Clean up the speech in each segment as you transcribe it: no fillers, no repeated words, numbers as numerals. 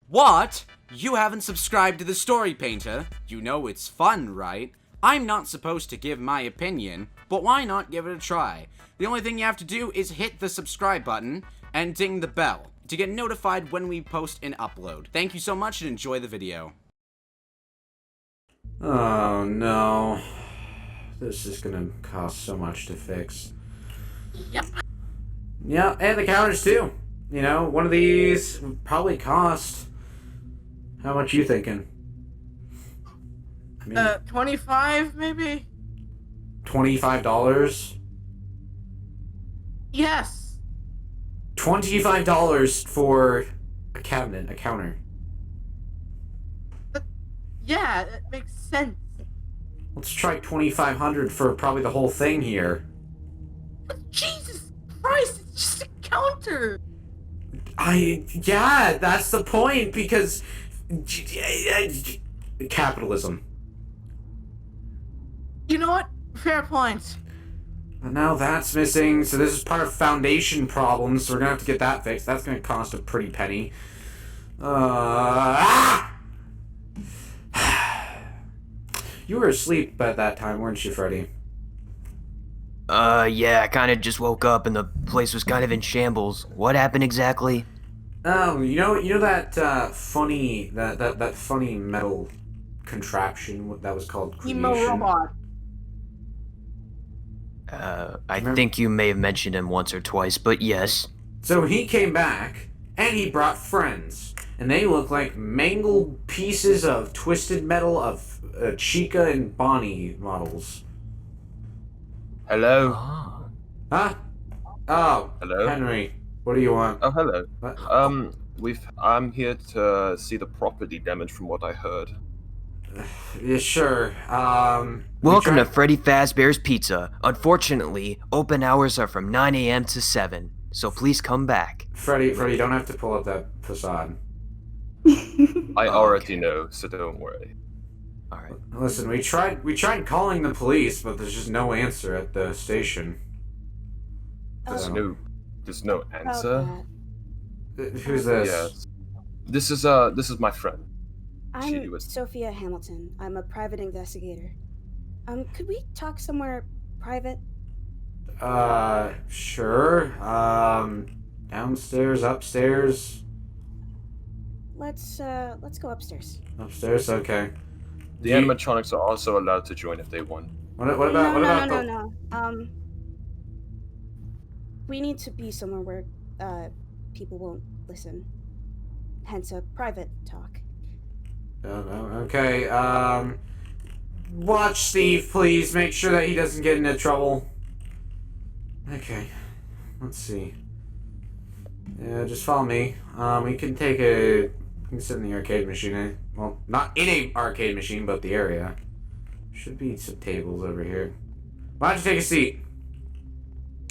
What? You haven't subscribed to The Story Painter? You know it's fun, right? I'm not supposed to give my opinion, but why not give it a try? The only thing you have to do is hit the subscribe button and ding the bell to get notified when we post and upload. Thank you so much and enjoy the video. Oh no. This is gonna cost so much to fix. Yep. Yeah, and the counters too. You know, one of these would probably cost... How much you thinking? I mean, 25 maybe? $25? Yes. $25 for a cabinet, a counter. Yeah, it makes sense. Let's try $2,500 for probably the whole thing here. But Jesus Christ, it's just a counter. Yeah, that's the point, because... capitalism. You know what? Fair point. But now that's missing, so this is part of foundation problems, so we're gonna have to get that fixed. That's gonna cost a pretty penny. You were asleep at that time, weren't you, Freddy? Yeah, I kinda just woke up and the place was kind of in shambles. What happened exactly? Oh, you know that funny that funny metal contraption that was called creation? Emo robot. I think you may have mentioned him once or twice, but yes. So he came back, and he brought friends, and they look like mangled pieces of twisted metal of Chica and Bonnie models. Hello? Oh. Huh? Oh, Hello? Henry, what do you want? Oh, hello. What? I'm here to see the property damage from what I heard. Yeah, sure. Welcome to Freddy Fazbear's Pizza. Unfortunately, open hours are from 9 a.m. to 7, so please come back. Freddy, you don't have to pull up that facade. I already know, so don't worry. Alright. Listen, we tried calling the police, but there's just no answer at the station. There's Oh. no answer. Who's this? Yes. This is my friend. She I'm was- Sophia Hamilton. I'm a private investigator. Could we talk somewhere private? Sure. Downstairs, upstairs? Let's go upstairs. Upstairs, okay. The Do you- animatronics are also allowed to join if they want. What about the... no. We need to be somewhere where, people won't listen. Hence a private talk. Okay, watch Steve, please. Make sure that he doesn't get into trouble. Okay, let's see. Yeah, just follow me. We can sit in the arcade machine. Well, not in a arcade machine, but the area. Should be some tables over here. Why don't you take a seat?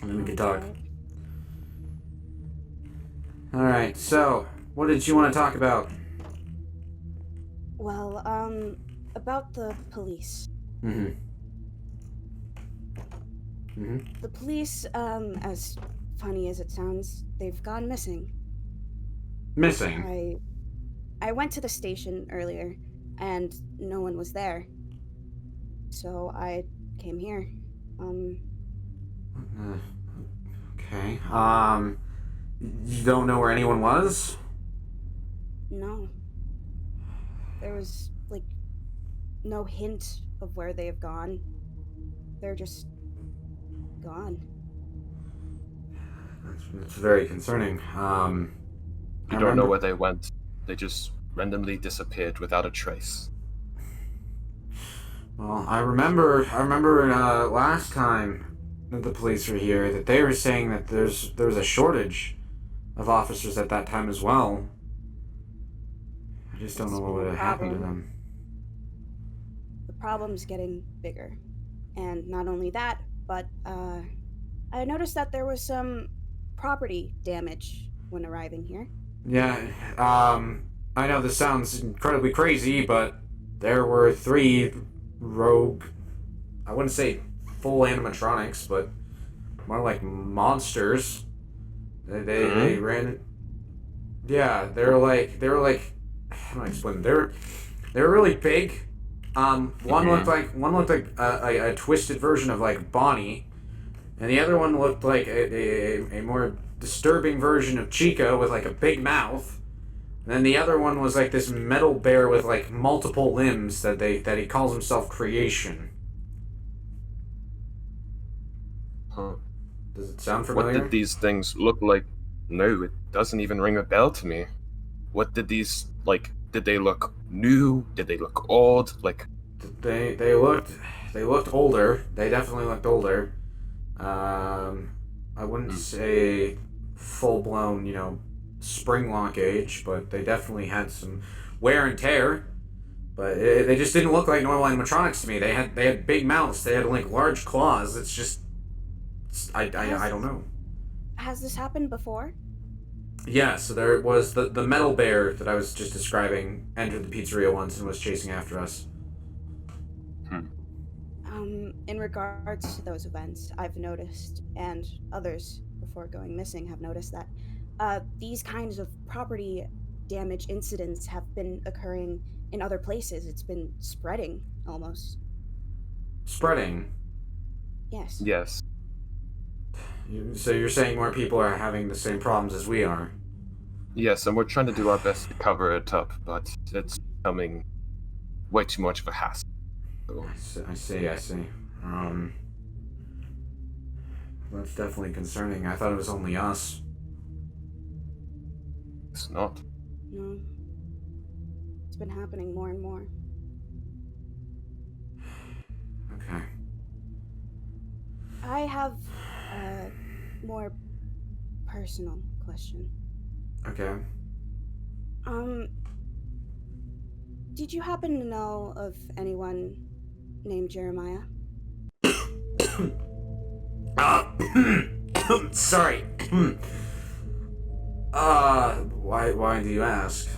And then we can talk. Alright, so, what did you want to talk about? Well, about the police. Mm-hmm. The police, as funny as it sounds, they've gone missing. Missing? I went to the station earlier, and no one was there. So I came here. Okay. You don't know where anyone was? No. There was, like, no hint of where they have gone. They're just gone. It's very concerning. You don't know where they went. They just randomly disappeared without a trace. Well, I remember last time that the police were here that they were saying that there was a shortage of officers at that time as well. I just don't know what would have happened to them. The problem's getting bigger. And not only that, but I noticed that there was some property damage when arriving here. Yeah, I know this sounds incredibly crazy, but there were 3 rogue, I wouldn't say full animatronics, but more like monsters. They ran. Yeah, they were like how do I explain them? They're really big. One looked like a twisted version of like Bonnie, and the other one looked like a more disturbing version of Chica with like a big mouth. And then the other one was like this metal bear with like multiple limbs that he calls himself Creation. Huh. Does it sound familiar? What did these things look like? No, it doesn't even ring a bell to me. What did these, like, did they look new? Did they look old? Like, They looked older. They definitely looked older. I wouldn't say full blown, spring lock age, but they definitely had some wear and tear. But they just didn't look like normal animatronics to me. They had big mouths. They had like large claws. I don't know. Has this happened before? Yeah, so there was the metal bear that I was just describing entered the pizzeria once and was chasing after us. In regards to those events, I've noticed, and others before going missing have noticed that these kinds of property damage incidents have been occurring in other places. It's been spreading, almost. Spreading? Yes. yes. So you're saying more people are having the same problems as we are? Yes, and we're trying to do our best to cover it up, but it's becoming way too much of a hassle. I see. That's definitely concerning. I thought it was only us. It's not. No. It's been happening more and more. Okay. I have a more personal question. Okay. Did you happen to know of anyone named Jeremiah? Sorry. Why do you ask?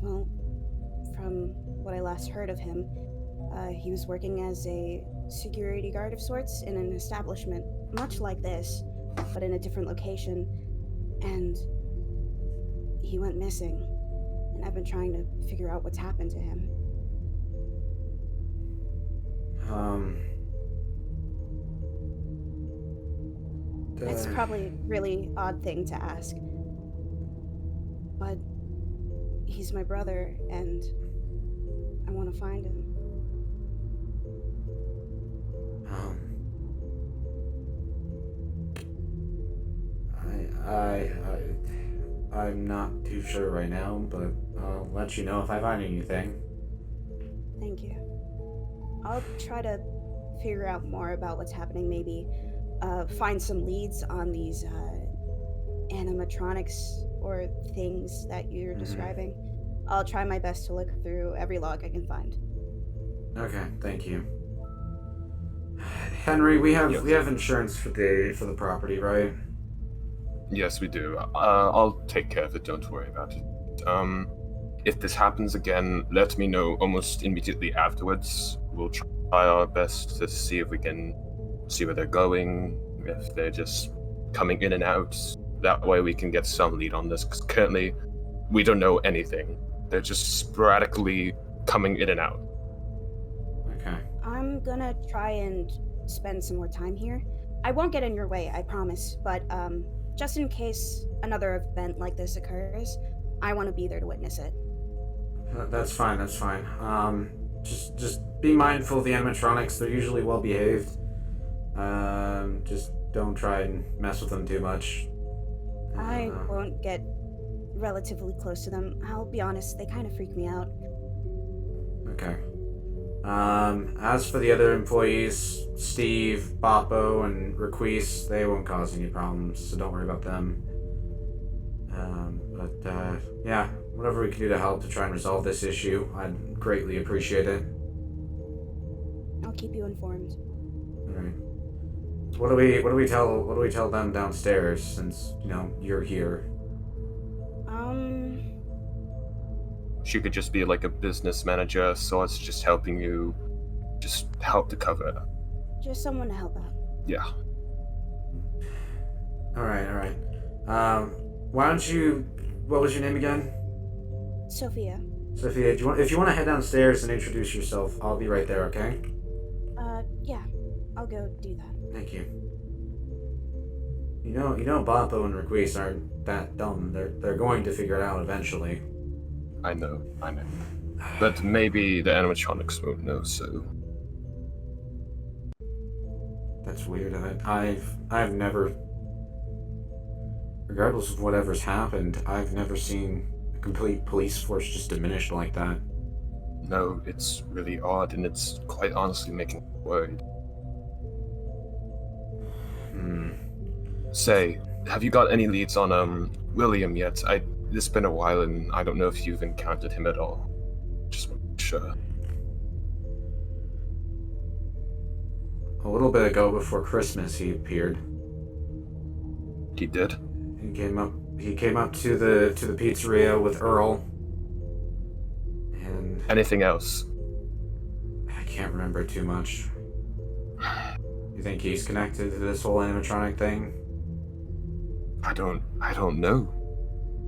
Well, from what I last heard of him, he was working as a security guard of sorts in an establishment much like this, but in a different location, and he went missing, and I've been trying to figure out what's happened to him. It's probably a really odd thing to ask, but he's my brother, and I want to find him. I'm not too sure right now, but I'll let you know if I find anything. Thank you. I'll try to figure out more about what's happening, maybe find some leads on these animatronics or things that you're describing. I'll try my best to look through every log I can find. Okay, thank you. Henry, we have insurance for the property, right? Yes, we do. I'll take care of it, don't worry about it. If this happens again, let me know almost immediately afterwards. We'll try our best to see if we can see where they're going, if they're just coming in and out. That way we can get some lead on this, because currently we don't know anything. They're just sporadically coming in and out. Okay. I'm gonna try and spend some more time here. I won't get in your way, I promise, but just in case another event like this occurs, I want to be there to witness it. That's fine. Just be mindful of the animatronics. They're usually well behaved. Just don't try and mess with them too much. I won't get relatively close to them. I'll be honest, they kind of freak me out. Okay. As for the other employees, Steve, Boppo, and Requise, they won't cause any problems, so don't worry about them. Yeah, whatever we can do to help to try and resolve this issue, I'd greatly appreciate it. I'll keep you informed. Alright. What do we tell them downstairs, since, you're here? She could just be like a business manager, so it's just helping you, just help to cover it up. Just someone to help out. Yeah. Alright. Why don't you... What was your name again? Sophia. Sophia, if you want to head downstairs and introduce yourself, I'll be right there, okay? Yeah. I'll go do that. Thank you. You know, Bappo and Requise aren't that dumb. They're going to figure it out eventually. I know. But maybe the animatronics won't know, so... That's weird. I've never... Regardless of whatever's happened, I've never seen a complete police force just diminished like that. No, it's really odd, and it's quite honestly making me worried. Say, have you got any leads on, William yet? It's been a while, and I don't know if you've encountered him at all. Just want to make sure. A little bit ago, before Christmas, he appeared. He did? He came up to the pizzeria with Earl. And Anything else? I can't remember too much. You think he's connected to this whole animatronic thing? I don't know.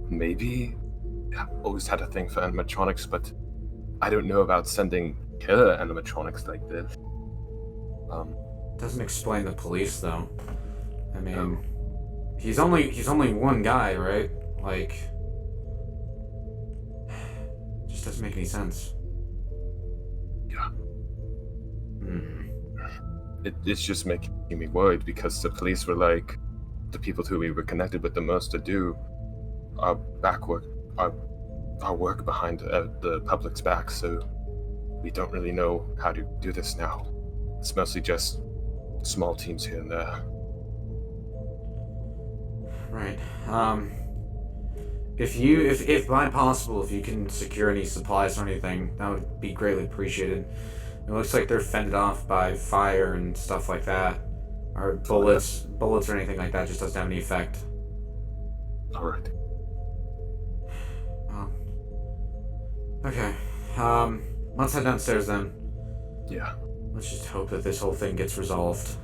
Maybe? I've always had a thing for animatronics, but I don't know about sending killer animatronics like this. Doesn't explain the police, though. I mean, he's only one guy, right? Like, just doesn't make any sense. Yeah. It's just making me worried because the police were like, the people who we were connected with the most to do our work behind the public's back, so we don't really know how to do this now. It's mostly just small teams here and there. Right. If by possible, if you can secure any supplies or anything, that would be greatly appreciated. It looks like they're fended off by fire and stuff like that. Or bullets or anything like that just doesn't have any effect. Alright. Okay. Let's head downstairs then. Yeah. Let's just hope that this whole thing gets resolved.